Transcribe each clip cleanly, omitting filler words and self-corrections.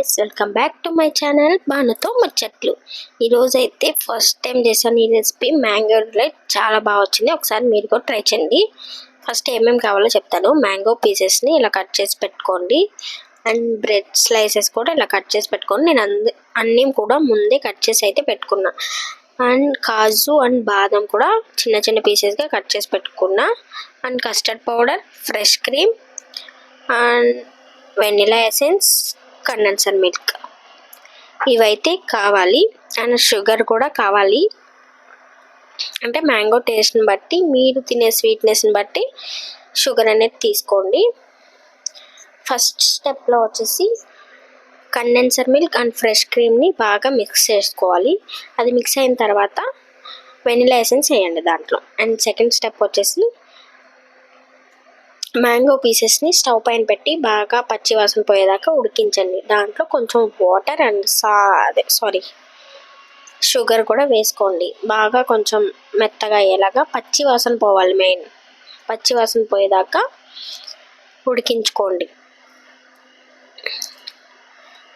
Guys, welcome back to my channel బానుతో ముచ్చట్లు. ఈరోజు అయితే ఫస్ట్ టైం చేశాను ఈ రెసిపీ. మ్యాంగో రులెట్ చాలా బాగా వచ్చింది. ఒకసారి మీరు కూడా ట్రై చేయండి. ఫస్ట్ ఏమేమి కావాలో చెప్తాను. మ్యాంగో పీసెస్ని ఇలా కట్ చేసి పెట్టుకోండి. అండ్ బ్రెడ్ స్లైసెస్ కూడా ఇలా కట్ చేసి పెట్టుకోండి. నేను అన్నీ కూడా ముందే కట్ చేసి అయితే పెట్టుకున్నా. అండ్ కాజు అండ్ బాదం కూడా చిన్న చిన్న పీసెస్గా కట్ చేసి పెట్టుకున్నా. And custard powder, fresh cream and vanilla essence, condenser milk ఇవైతే కావాలి. అండ్ షుగర్ కూడా కావాలి. అంటే మ్యాంగో టేస్ట్ని బట్టి, మీరు తినే స్వీట్నెస్ని బట్టి షుగర్ అనేది తీసుకోండి. ఫస్ట్ స్టెప్లో వచ్చేసి కండెన్సర్ మిల్క్ అండ్ ఫ్రెష్ క్రీమ్ని బాగా మిక్స్ చేసుకోవాలి. అది మిక్స్ అయిన తర్వాత వెనిలా ఎసెన్స్ వేయండి దాంట్లో. అండ్ సెకండ్ స్టెప్ వచ్చేసి మ్యాంగో పీసెస్ని స్టవ్ పైన పెట్టి బాగా పచ్చి వాసన పోయేదాకా ఉడికించండి. దాంట్లో కొంచెం వాటర్ అండ్ షుగర్ కూడా వేసుకోండి. బాగా కొంచెం మెత్తగా అయ్యేలాగా పచ్చి వాసన పోవాలి. మెయిన్ పచ్చి వాసన పోయేదాకా ఉడికించుకోండి.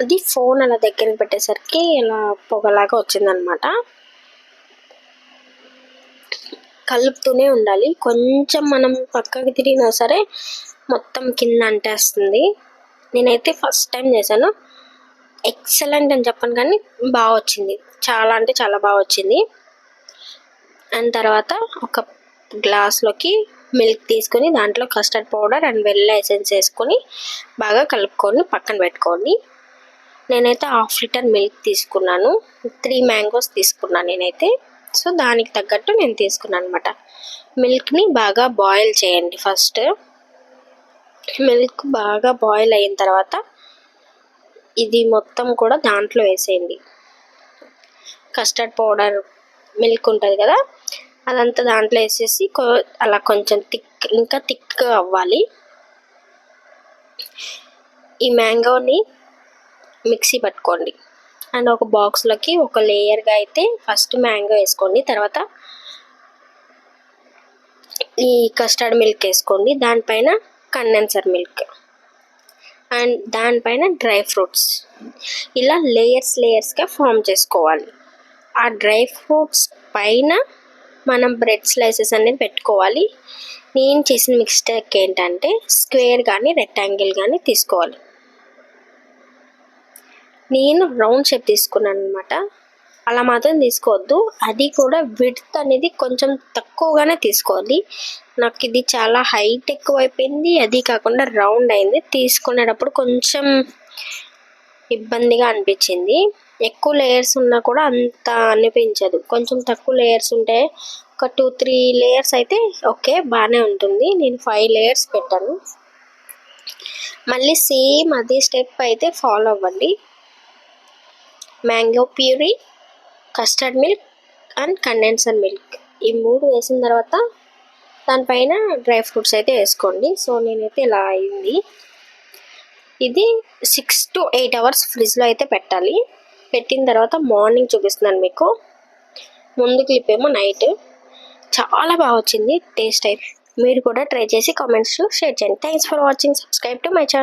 అది ఫోన్ అలా దగ్గరికి పెట్టేసరికి ఇలా పొగలాగా వచ్చిందనమాట. కలుపుతూనే ఉండాలి. కొంచెం మనం పక్కకి తిరిగినా సరే మొత్తం కింద అంటేస్తుంది. నేనైతే ఫస్ట్ టైం చేశాను. ఎక్సలెంట్ అని చెప్పను కానీ బాగా వచ్చింది. చాలా అంటే చాలా బాగా వచ్చింది. అండ్ తర్వాత ఒక గ్లాస్లోకి మిల్క్ తీసుకొని దాంట్లో custard powder and vanilla essence వేసుకొని బాగా కలుపుకొని పక్కన పెట్టుకోండి. నేనైతే 1/2 లీటర్ మిల్క్ తీసుకున్నాను. 3 మ్యాంగోస్ తీసుకున్నాను నేనైతే. సో దానికి తగ్గట్టు నేను తీసుకున్నాను అనమాట. మిల్క్ని బాగా బాయిల్ చేయండి. ఫస్ట్ మిల్క్ బాగా బాయిల్ అయిన తర్వాత ఇది మొత్తం కూడా దాంట్లో వేసేయండి. కస్టర్డ్ పౌడర్, మిల్క్ ఉంటుంది కదా, అదంతా దాంట్లో వేసేసి అలా కొంచెం ఇంకా థిక్గా అవ్వాలి. ఈ మ్యాంగోని మిక్సీ పట్టుకోండి. అండ్ ఒక బాక్స్లోకి ఒక లేయర్గా అయితే ఫస్ట్ మ్యాంగో వేసుకోండి. తర్వాత ఈ కస్టర్డ్ మిల్క్ వేసుకోండి. దానిపైన కండెన్సర్ మిల్క్ అండ్ దానిపైన డ్రై ఫ్రూట్స్. ఇలా లేయర్స్గా ఫామ్ చేసుకోవాలి. ఆ డ్రై ఫ్రూట్స్ పైన మనం బ్రెడ్ స్లైసెస్ అనేది పెట్టుకోవాలి. నేను చేసిన మిస్టేక్ ఏంటంటే స్క్వేర్ కానీ రెక్టాంగిల్ కానీ తీసుకోవాలి. నేను రౌండ్ షేప్ తీసుకున్నాను అనమాట. అలా మాత్రం తీసుకోవద్దు. అది కూడా విడ్త్ అనేది కొంచెం తక్కువగానే తీసుకోవాలి. నాకు ఇది చాలా హైట్ ఎక్కువ అయిపోయింది. అది కాకుండా రౌండ్ అయింది. తీసుకునేటప్పుడు కొంచెం ఇబ్బందిగా అనిపించింది. ఎక్కువ లేయర్స్ ఉన్నా కూడా అంత అనిపించదు. కొంచెం తక్కువ లేయర్స్ ఉంటే ఒక 2-3 లేయర్స్ అయితే ఓకే, బాగానే ఉంటుంది. నేను 5 లేయర్స్ పెట్టాను. మళ్ళీ సేమ్ అదే స్టెప్ అయితే ఫాలో అవ్వండి. Mango puree, custard milk and condenser milk ఈ 3 వేసిన తర్వాత దానిపైన డ్రై ఫ్రూట్స్ అయితే వేసుకోండి. సో నేనైతే ఇలా అయింది. ఇది 6 to 8 hours ఫ్రిడ్జ్లో అయితే పెట్టాలి. పెట్టిన తర్వాత మార్నింగ్ చూపిస్తున్నాను మీకు. ముందు క్లిప్ ఏమో నైట్. చాలా బాగా వచ్చింది టేస్ట్ అయితే. మీరు కూడా ట్రై చేసి కామెంట్స్లో షేర్ చేయండి. Thanks for watching. Subscribe to my channel.